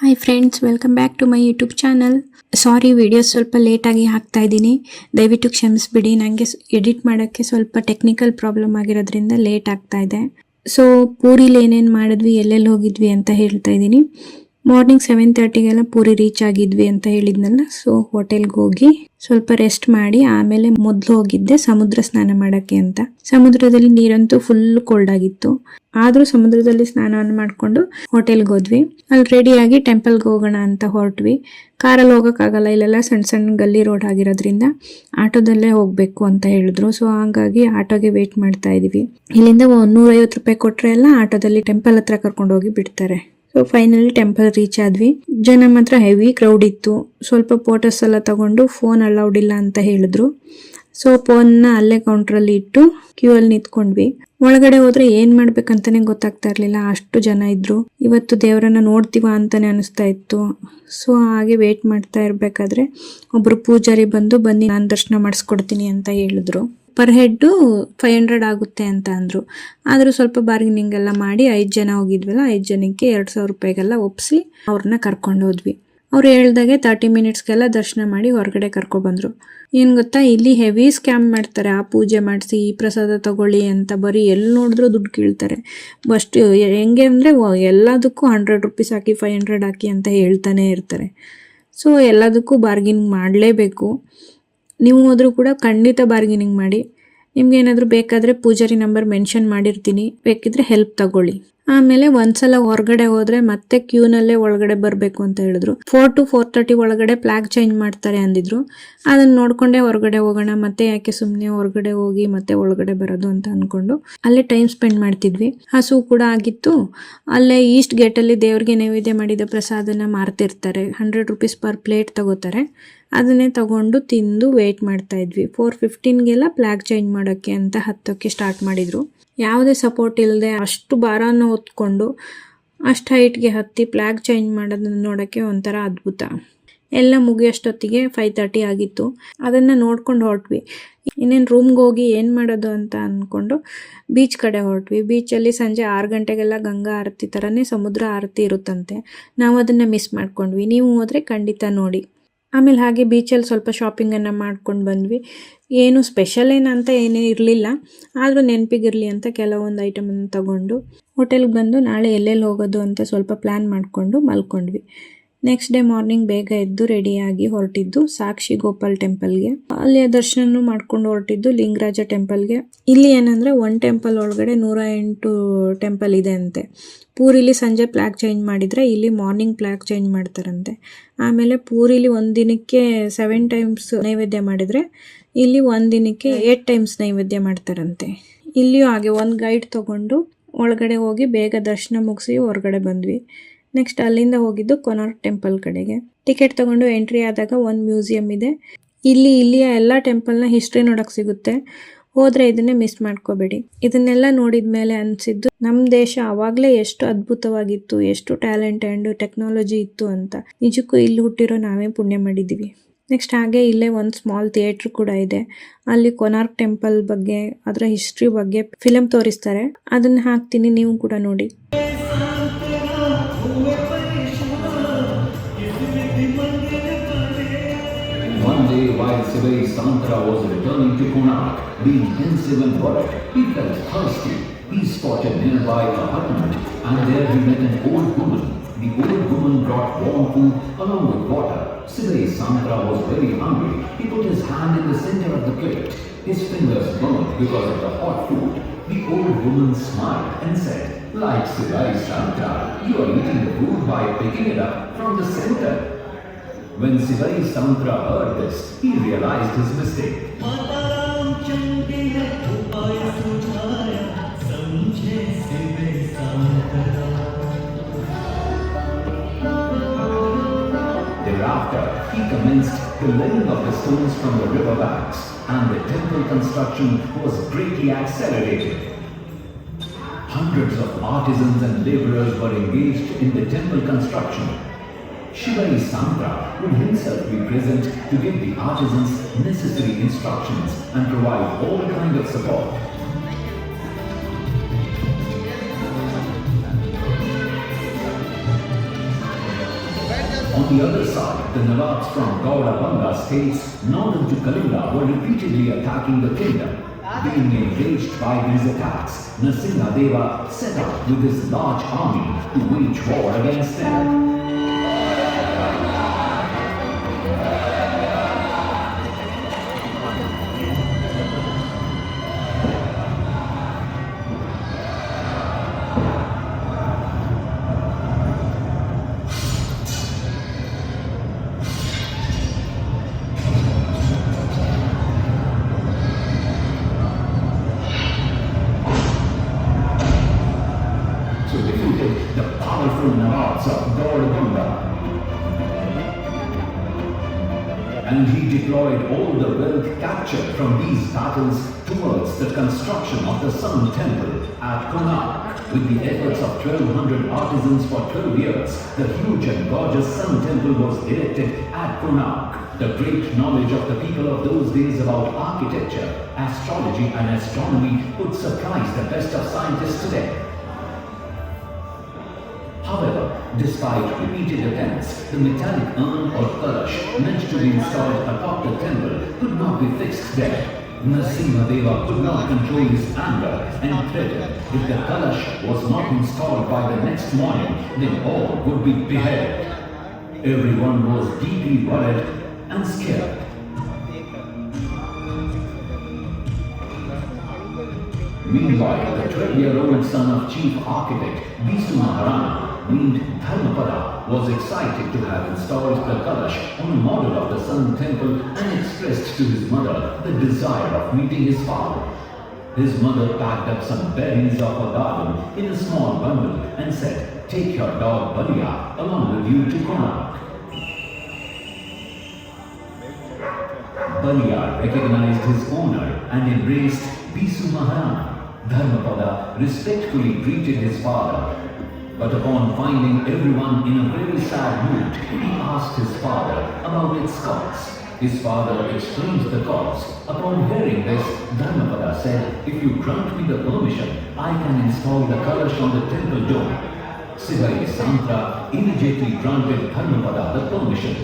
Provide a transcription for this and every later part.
Hi friends, welcome back to my YouTube channel. Sorry, videos ಸ್ವಲ್ಪ ಲೇಟಾಗಿ ಹಾಕ್ತಾ ಇದ್ದೀನಿ, ದಯವಿಟ್ಟು ಕ್ಷಮಿಸ್ಬಿಡಿ. ನನಗೆ ಎಡಿಟ್ ಮಾಡೋಕ್ಕೆ ಸ್ವಲ್ಪ ಟೆಕ್ನಿಕಲ್ ಪ್ರಾಬ್ಲಮ್ ಆಗಿರೋದ್ರಿಂದ ಲೇಟ್ ಆಗ್ತಾ ಇದೆ. ಸೊ ಪೂರಿಲಿ ಏನೇನು ಮಾಡಿದ್ವಿ, ಎಲ್ಲೆಲ್ಲಿ ಹೋಗಿದ್ವಿ ಅಂತ ಹೇಳ್ತಾ ಇದ್ದೀನಿ. ಮಾರ್ನಿಂಗ್ 7:30ಗೆಲ್ಲ ಪೂರಿ ರೀಚ್ ಆಗಿದ್ವಿ ಅಂತ ಹೇಳಿದ್ನಲ್ಲ. ಸೊ ಹೋಟೆಲ್ಗೆ ಹೋಗಿ ಸ್ವಲ್ಪ ರೆಸ್ಟ್ ಮಾಡಿ ಆಮೇಲೆ ಮೊದಲು ಹೋಗಿದ್ದೆ ಸಮುದ್ರ ಸ್ನಾನ ಮಾಡೋಕ್ಕೆ ಅಂತ. ಸಮುದ್ರದಲ್ಲಿ ನೀರಂತೂ ಫುಲ್ ಕೋಲ್ಡ್ ಆಗಿತ್ತು. ಆದರೂ ಸಮುದ್ರದಲ್ಲಿ ಸ್ನಾನವನ್ನು ಮಾಡಿಕೊಂಡು ಹೋಟೆಲ್ಗೆ ಹೋದ್ವಿ. ಅಲ್ಲಿ ರೆಡಿಯಾಗಿ ಟೆಂಪಲ್ಗೆ ಹೋಗೋಣ ಅಂತ ಹೊರಟ್ವಿ. ಕಾರಲ್ಲಿ ಹೋಗೋಕ್ಕಾಗಲ್ಲ, ಇಲ್ಲೆಲ್ಲ ಸಣ್ಣ ಸಣ್ಣ ಗಲ್ಲಿ ರೋಡ್ ಆಗಿರೋದ್ರಿಂದ ಆಟೋದಲ್ಲೇ ಹೋಗಬೇಕು ಅಂತ ಹೇಳಿದ್ರು. ಸೊ ಹಾಗಾಗಿ ಆಟೋಗೆ ವೇಟ್ ಮಾಡ್ತಾ ಇದೀವಿ. ಇಲ್ಲಿಂದ 150 ರೂಪಾಯಿ ಕೊಟ್ಟರೆ ಎಲ್ಲ ಆಟೋದಲ್ಲಿ ಟೆಂಪಲ್ ಹತ್ರ ಕರ್ಕೊಂಡು ಹೋಗಿ ಬಿಡ್ತಾರೆ. ಸೊ ಫೈನಲಿ ಟೆಂಪಲ್ ರೀಚ್ ಆದ್ವಿ. ಜನ ಮಾತ್ರ ಹೆವಿ ಕ್ರೌಡ್ ಇತ್ತು. ಸ್ವಲ್ಪ ಫೋಟೋಸ್ ಎಲ್ಲ ತಗೊಂಡು ಫೋನ್ ಅಲೌಡ್ ಇಲ್ಲ ಅಂತ ಹೇಳಿದ್ರು. ಸೊ ಫೋನ್ನ ಅಲ್ಲೇ ಕೌಂಟ್ರಲ್ಲಿ ಇಟ್ಟು ಕ್ಯೂ ಅಲ್ಲಿ ನಿಂತ್ಕೊಂಡ್ವಿ. ಒಳಗಡೆ ಹೋದ್ರೆ ಏನ್ ಮಾಡ್ಬೇಕಂತಾನೆ ಗೊತ್ತಾಗ್ತಾ ಇರ್ಲಿಲ್ಲ, ಅಷ್ಟು ಜನ ಇದ್ರು. ಇವತ್ತು ದೇವರನ್ನ ನೋಡ್ತೀವ ಅಂತಾನೆ ಅನಿಸ್ತಾ ಇತ್ತು. ಸೊ ಹಾಗೆ ವೇಟ್ ಮಾಡ್ತಾ ಇರ್ಬೇಕಾದ್ರೆ ಒಬ್ರು ಪೂಜಾರಿ ಬನ್ನಿ ನಾನು ದರ್ಶನ ಮಾಡಿಸ್ಕೊಡ್ತೀನಿ ಅಂತ ಹೇಳಿದ್ರು. ಪರ್ ಹೆಡ್ 500 ಆಗುತ್ತೆ ಅಂತ ಅಂದ್ರು. ಆದ್ರೂ ಸ್ವಲ್ಪ ಬಾರ್ಗನಿಂಗ್ ಎಲ್ಲ ಮಾಡಿ 5 ಜನ ಹೋಗಿದ್ವಲ್ಲ, 5 ಜನಕ್ಕೆ 2000 ರೂಪಾಯಿಗೆಲ್ಲ ಒಪ್ಸಿ ಅವ್ರನ್ನ ಕರ್ಕೊಂಡು ಹೋದ್ವಿ. ಅವ್ರು ಹೇಳ್ದಾಗೆ 30 ಮಿನಿಟ್ಸ್ಗೆಲ್ಲ ದರ್ಶನ ಮಾಡಿ ಹೊರಗಡೆ ಕರ್ಕೊಬಂದ್ರು. ಏನ್ ಗೊತ್ತಾ, ಇಲ್ಲಿ ಹೆವಿ ಸ್ಕ್ಯಾಮ್ ಮಾಡ್ತಾರೆ. ಆ ಪೂಜೆ ಮಾಡಿಸಿ ಈ ಪ್ರಸಾದ ತಗೊಳ್ಳಿ ಅಂತ ಬರೀ ಎಲ್ಲಿ ನೋಡಿದ್ರು ದುಡ್ಡು ಕೇಳ್ತಾರೆ. ಅಷ್ಟು ಹೆಂಗೆ ಅಂದರೆ ಎಲ್ಲದಕ್ಕೂ 100 ರೂಪೀಸ್ ಹಾಕಿ 500 ಹಾಕಿ ಅಂತ ಹೇಳ್ತಾನೆ ಇರ್ತಾರೆ. ಸೊ ಎಲ್ಲದಕ್ಕೂ ಬಾರ್ಗಿನ್ ಮಾಡಲೇಬೇಕು. ನೀವು ಹೋದ್ರೂ ಕೂಡ ಖಂಡಿತ ಬಾರ್ಗೇನಿಂಗ್ ಮಾಡಿ. ನಿಮ್ಗೆ ಏನಾದರೂ ಬೇಕಾದರೆ ಪೂಜಾರಿ ನಂಬರ್ ಮೆನ್ಷನ್ ಮಾಡಿರ್ತೀನಿ, ಬೇಕಿದ್ರೆ ಹೆಲ್ಪ್ ತಗೊಳ್ಳಿ. ಆಮೇಲೆ ಒಂದ್ಸಲ ಹೊರಗಡೆ ಹೋದ್ರೆ ಮತ್ತೆ ಕ್ಯೂನಲ್ಲೇ ಒಳಗಡೆ ಬರಬೇಕು ಅಂತ ಹೇಳಿದ್ರು. 4 to 4:30 ಒಳಗಡೆ ಫ್ಲಾಗ್ ಚೇಂಜ್ ಮಾಡ್ತಾರೆ ಅಂದಿದ್ರು. ಅದನ್ನ ನೋಡ್ಕೊಂಡೆ ಹೊರಗಡೆ ಹೋಗೋಣ, ಮತ್ತೆ ಯಾಕೆ ಸುಮ್ಮನೆ ಹೊರಗಡೆ ಹೋಗಿ ಮತ್ತೆ ಒಳಗಡೆ ಬರೋದು ಅಂತ ಅನ್ಕೊಂಡು ಅಲ್ಲೇ ಟೈಮ್ ಸ್ಪೆಂಡ್ ಮಾಡ್ತಿದ್ವಿ. ಹಸು ಕೂಡ ಆಗಿತ್ತು. ಅಲ್ಲೇ ಈಸ್ಟ್ ಗೇಟಲ್ಲಿ ದೇವ್ರಿಗೆ ನೈವೇದ್ಯ ಮಾಡಿದ ಪ್ರಸಾದನ ಮಾರ್ತಿರ್ತಾರೆ. 100 ರೂಪೀಸ್ ಪರ್ ಪ್ಲೇಟ್ ತಗೋತಾರೆ. ಅದನ್ನೇ ತಗೊಂಡು ತಿಂದು ವೇಟ್ ಮಾಡ್ತಾ ಇದ್ವಿ. 4:15ಗೆಲ್ಲ ಫ್ಲಾಗ್ ಚೇಂಜ್ ಮಾಡೋಕ್ಕೆ ಅಂತ ಹತ್ತೋಕ್ಕೆ ಸ್ಟಾರ್ಟ್ ಮಾಡಿದ್ರು. ಯಾವುದೇ ಸಪೋರ್ಟ್ ಇಲ್ಲದೆ ಅಷ್ಟು ಭಾರನ ಹೊತ್ಕೊಂಡು ಅಷ್ಟು ಹೈಟ್ಗೆ ಹತ್ತಿ ಫ್ಲಾಗ್ ಚೇಂಜ್ ಮಾಡೋದನ್ನ ನೋಡೋಕ್ಕೆ ಒಂಥರ ಅದ್ಭುತ. ಎಲ್ಲ ಮುಗಿಯೋಷ್ಟೊತ್ತಿಗೆ 5:30 ಆಗಿತ್ತು. ಅದನ್ನು ನೋಡ್ಕೊಂಡು ಹೊರಟ್ವಿ. ಇನ್ನೇನು ರೂಮ್ಗೆ ಹೋಗಿ ಏನು ಮಾಡೋದು ಅಂತ ಅಂದ್ಕೊಂಡು ಬೀಚ್ ಕಡೆ ಹೊರಟ್ವಿ. ಬೀಚಲ್ಲಿ ಸಂಜೆ 6 ಗಂಟೆಗೆಲ್ಲ ಗಂಗಾ ಆರತಿ ಥರನೇ ಸಮುದ್ರ ಆರತಿ ಇರುತ್ತಂತೆ. ನಾವು ಅದನ್ನು ಮಿಸ್ ಮಾಡ್ಕೊಂಡ್ವಿ. ನೀವು ಹೋದರೆ ಖಂಡಿತ ನೋಡಿ. ಆಮೇಲೆ ಹಾಗೆ ಬೀಚಲ್ಲಿ ಸ್ವಲ್ಪ ಶಾಪಿಂಗನ್ನು ಮಾಡ್ಕೊಂಡು ಬಂದ್ವಿ. ಏನು ಸ್ಪೆಷಲ್ ಏನಂತ ಏನೇ ಇರಲಿಲ್ಲ, ಆದರೂ ನೆನಪಿಗಿರಲಿ ಅಂತ ಕೆಲವೊಂದು ಐಟಮನ್ನು ತಗೊಂಡು ಹೋಟೆಲ್ಗೆ ಬಂದು ನಾಳೆ ಎಲ್ಲೆಲ್ಲಿ ಹೋಗೋದು ಅಂತ ಸ್ವಲ್ಪ ಪ್ಲ್ಯಾನ್ ಮಾಡಿಕೊಂಡು ಮಲ್ಕೊಂಡ್ವಿ. ನೆಕ್ಸ್ಟ್ ಡೇ ಮಾರ್ನಿಂಗ್ ಬೇಗ ಎದ್ದು ರೆಡಿಯಾಗಿ ಹೊರಟಿದ್ದು ಸಾಕ್ಷಿ ಗೋಪಾಲ್ ಟೆಂಪಲ್ಗೆ. ಅಲ್ಲಿ ದರ್ಶನ ಮಾಡ್ಕೊಂಡು ಹೊರಟಿದ್ದು ಲಿಂಗರಾಜ ಟೆಂಪಲ್ಗೆ. ಇಲ್ಲಿ ಏನಂದರೆ ಒಂದು ಟೆಂಪಲ್ ಒಳಗಡೆ 108 ಟೆಂಪಲ್ ಇದೆ ಅಂತೆ. ಪೂರಿಲಿ ಸಂಜೆ ಫ್ಲಾಗ್ ಚೇಂಜ್ ಮಾಡಿದರೆ ಇಲ್ಲಿ ಮಾರ್ನಿಂಗ್ ಫ್ಲಾಗ್ ಚೇಂಜ್ ಮಾಡ್ತಾರಂತೆ. ಆಮೇಲೆ ಪೂರಿಲಿ ಒಂದಿನಕ್ಕೆ 7 ಟೈಮ್ಸ್ ನೈವೇದ್ಯ ಮಾಡಿದರೆ ಇಲ್ಲಿ ಒಂದಿನಕ್ಕೆ 8 ಟೈಮ್ಸ್ ನೈವೇದ್ಯ ಮಾಡ್ತಾರಂತೆ. ಇಲ್ಲಿಯೂ ಹಾಗೆ ಒಂದು ಗೈಡ್ ತಗೊಂಡು ಒಳಗಡೆ ಹೋಗಿ ಬೇಗ ದರ್ಶನ ಮುಗಿಸಿ ಹೊರಗಡೆ ಬಂದ್ವಿ. ನೆಕ್ಸ್ಟ್ ಅಲ್ಲಿಂದ ಹೋಗಿದ್ದು ಕೊನಾರ್ಕ್ ಟೆಂಪಲ್ ಕಡೆಗೆ. ಟಿಕೆಟ್ ತಗೊಂಡು ಎಂಟ್ರಿ ಆದಾಗ ಒಂದು ಮ್ಯೂಸಿಯಂ ಇದೆ. ಇಲ್ಲಿಯ ಎಲ್ಲ ಟೆಂಪಲ್ನ ಹಿಸ್ಟ್ರಿ ನೋಡೋಕೆ ಸಿಗುತ್ತೆ. ಹೋದರೆ ಇದನ್ನೇ ಮಿಸ್ ಮಾಡ್ಕೋಬೇಡಿ. ಇದನ್ನೆಲ್ಲ ನೋಡಿದ ಮೇಲೆ ಅನಿಸಿದ್ದು ನಮ್ಮ ದೇಶ ಆವಾಗಲೇ ಎಷ್ಟು ಅದ್ಭುತವಾಗಿತ್ತು, ಎಷ್ಟು ಟ್ಯಾಲೆಂಟ್ ಆ್ಯಂಡ್ ಟೆಕ್ನಾಲಜಿ ಇತ್ತು ಅಂತ. ನಿಜಕ್ಕೂ ಇಲ್ಲಿ ಹುಟ್ಟಿರೋ ನಾವೇ ಪುಣ್ಯ ಮಾಡಿದ್ದೀವಿ. ನೆಕ್ಸ್ಟ್ ಹಾಗೆ ಇಲ್ಲೇ ಒಂದು ಸ್ಮಾಲ್ ಥಿಯೇಟ್ರ್ ಕೂಡ ಇದೆ. ಅಲ್ಲಿ ಕೊನಾರ್ಕ್ ಟೆಂಪಲ್ ಬಗ್ಗೆ, ಅದರ ಹಿಸ್ಟ್ರಿ ಬಗ್ಗೆ ಫಿಲಮ್ ತೋರಿಸ್ತಾರೆ. ಅದನ್ನು ಹಾಕ್ತೀನಿ, ನೀವು ಕೂಡ ನೋಡಿ. One day, while Sivai Santra was returning to Konark, being pensive and worried, he felt thirsty. He spotted nearby a hut, and there he met an old woman. The old woman brought warm food along with water. Sivai Santra was very hungry. He put his hand in the center of the plate. His fingers burned because of the hot food. The old woman smiled and said, "Like Sivai Santra, you are eating the food by picking it up from the center." When Sivai Santra heard this, he realized his mistake. Thereafter, he commenced the laying of the stones from the river banks, and the temple construction was greatly accelerated. Hundreds of artisans and laborers were engaged in the temple construction. Sivai Santra would himself be present to give the artisans necessary instructions and provide all kind of support. On the other side, the Nawabs from Gaurabanga states northern to Kalinga were repeatedly attacking the kingdom. Being enraged by these attacks, Narasimhadeva set out with his large army to wage war against them. Defeated the powerful Nawabs of Gaurabanga. And he deployed all the wealth captured from these battles towards the construction of the Sun Temple at Konark. With the efforts of 1200 artisans for 12 years, the huge and gorgeous Sun Temple was erected at Konark. The great knowledge of the people of those days about architecture, astrology and astronomy would surprise the best of scientists today. However, despite repeated attempts, the metallic urn or kalash meant to be installed atop the temple could not be fixed there. Narasimhadeva could not control his anger and threatened if the kalash was not installed by the next morning, then all would be beheaded. Everyone was deeply worried and scared. Meanwhile, the 12-year-old son of chief architect Bisu Maharana, named Dharmapada, was excited to have installed the Kalash on a model of the Sun Temple and expressed to his mother the desire of meeting his father. His mother packed up some berries of her garden in a small bundle and said, "Take your dog Balia along with you to Konark." Balia recognized his owner and embraced Bisu Maharana. Dharmapada respectfully greeted his father, but upon finding everyone in a very sad mood, he asked his father about its cause. His father explained the cause. Upon hearing this, Dharmapada said, "If you grant me the permission, I can install the Kalash on the temple dome." Sivai Santra immediately granted Dharmapada the permission.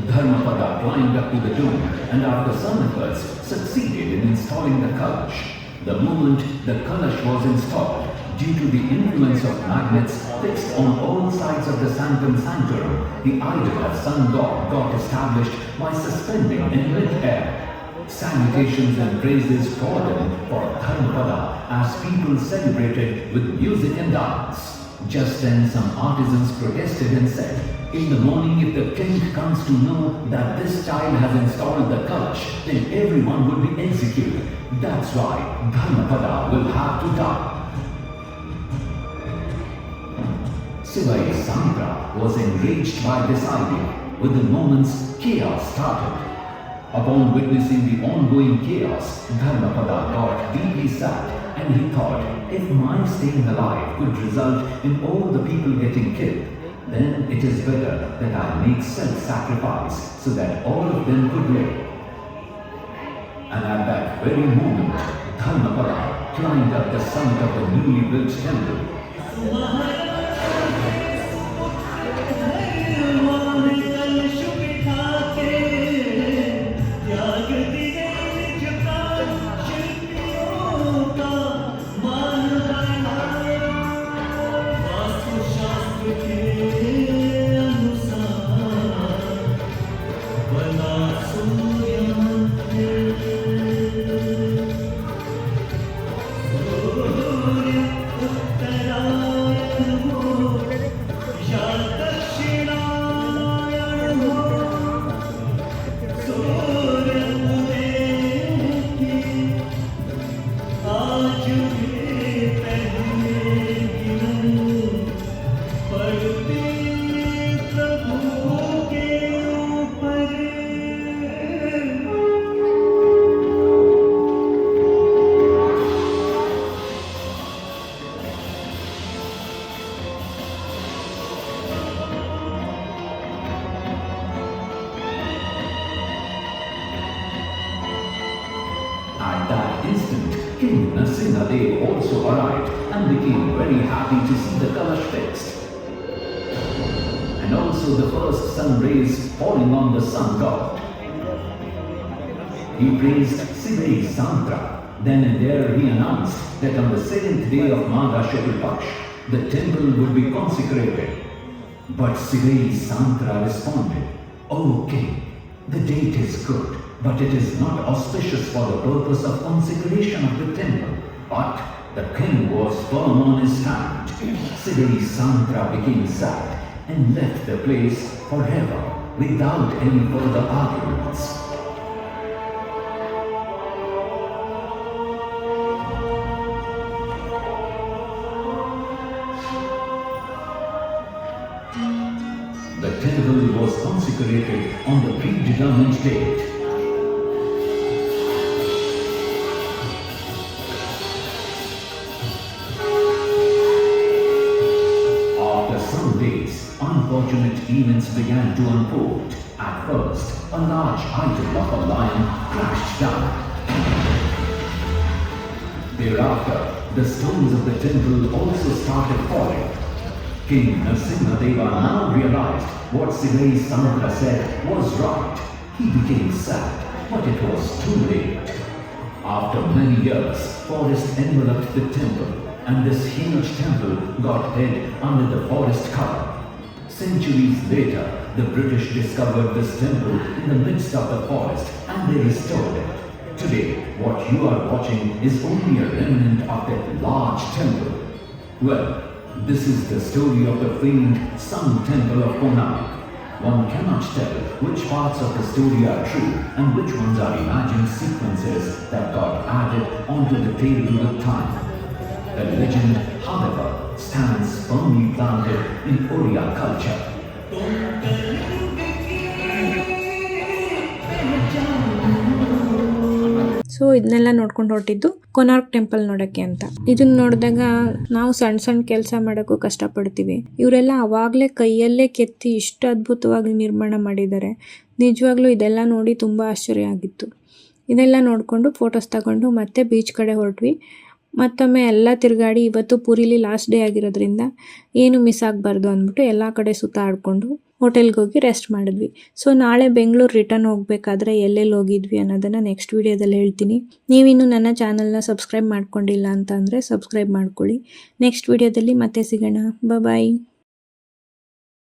Dharmapada climbed up to the dome and after some efforts succeeded in installing the Kalash. The moment the Kalash was installed, due to the influence of magnets fixed on all sides of the sanctum sanctorum, the idol of sun god got established by suspending in mid-air. Salutations and praises poured in for Dharmapada as people celebrated with music and dance. Just then some artisans protested and said, "In the morning if the king comes to know that this child has installed the Kalash, then everyone will be executed. That's why Dharmapada will have to die." Sivai Santra was enraged by this idea. Within moments, chaos started. Upon witnessing the ongoing chaos, Dharmapada got deeply sad and he thought, if my staying alive could result in all the people getting killed, then it is better that I make self-sacrifice so that all of them could live. And at that very moment, Dharmapada climbed up the summit of the newly built temple. At that instant, King Narasimhadev also arrived and became very happy to see the Kalash fixed. And also saw the first sun rays falling on the sun god. He praised Sivai Santra. Then and there he announced that on the 7th day of Magha Shukla Paksh, the temple would be consecrated. But Sivai Santra responded, "O king, the date is good, but it is not auspicious for the purpose of consecration of the temple." But the king was firm on his stand. Sivai Santra became sad and left the place forever without any further arguments. The temple was consecrated on the predetermined date. After some days, unfortunate events began to unfold. At first, a large idol of a lion crashed down. Thereafter, the stones of the temple also started falling. King Narasimha now realized what Sivai Santra said was right. He became sad, but it was too late. After many years, forest enveloped the temple, and this huge temple got hid under the forest cover. Centuries later, the British discovered this temple in the midst of the forest, and they restored it. Today, what you are watching is only a remnant of that large temple. Well, this is the story of the famed Sun Temple of Konark. One cannot tell which parts of the story are true and which ones are imagined sequences that got added onto the tale with time. The legend, however, stands firmly planted in Oriya culture. So ಇದನ್ನೆಲ್ಲ ನೋಡ್ಕೊಂಡು ಹೊರಟಿದ್ದು Konark temple ನೋಡಕ್ಕೆ ಅಂತ. ಇದನ್ನ ನೋಡಿದಾಗ ನಾವು ಸಣ್ಣ ಸಣ್ಣ ಕೆಲಸ ಮಾಡೋಕ್ಕೂ ಕಷ್ಟಪಡ್ತೀವಿ. ಇವರೆಲ್ಲ ಅವಾಗಲೇ ಕೈಯಲ್ಲೇ ಕೆತ್ತಿ ಇಷ್ಟು ಅದ್ಭುತವಾಗಿ ನಿರ್ಮಾಣ ಮಾಡಿದ್ದಾರೆ. ನಿಜವಾಗ್ಲೂ ಇದೆಲ್ಲ ನೋಡಿ ತುಂಬ ಆಶ್ಚರ್ಯ ಆಗಿತ್ತು. ಇದೆಲ್ಲ ನೋಡಿಕೊಂಡು ಫೋಟೋಸ್ ತಗೊಂಡು ಮತ್ತೆ ಬೀಚ್ ಕಡೆ ಹೊರಟ್ವಿ. ಮತ್ತೊಮ್ಮೆ ಎಲ್ಲ ತಿರುಗಾಡಿ, ಇವತ್ತು ಪೂರಿಲಿ ಲಾಸ್ಟ್ ಡೇ ಆಗಿರೋದ್ರಿಂದ ಏನು ಮಿಸ್ ಆಗಬಾರ್ದು ಅಂದ್ಬಿಟ್ಟು ಎಲ್ಲ ಕಡೆ ಸುತ್ತಾಡಿಕೊಂಡು ಹೋಟೆಲ್ಗೆ ಹೋಗಿ ರೆಸ್ಟ್ ಮಾಡಿದ್ವಿ. ಸೊ ನಾಳೆ ಬೆಂಗಳೂರು ರಿಟರ್ನ್ ಹೋಗಬೇಕಾದ್ರೆ ಎಲ್ಲೆಲ್ಲಿ ಹೋಗಿದ್ವಿ ಅನ್ನೋದನ್ನು ನೆಕ್ಸ್ಟ್ ವೀಡಿಯೋದಲ್ಲಿ ಹೇಳ್ತೀನಿ. ನೀವಿನ್ನೂ ನನ್ನ ಚಾನಲ್ನ ಸಬ್ಸ್ಕ್ರೈಬ್ ಮಾಡ್ಕೊಂಡಿಲ್ಲ ಅಂತ ಅಂದರೆ ಸಬ್ಸ್ಕ್ರೈಬ್ ಮಾಡ್ಕೊಳ್ಳಿ. ನೆಕ್ಸ್ಟ್ ವೀಡಿಯೋದಲ್ಲಿ ಮತ್ತೆ ಸಿಗೋಣ. ಬಾಯ್.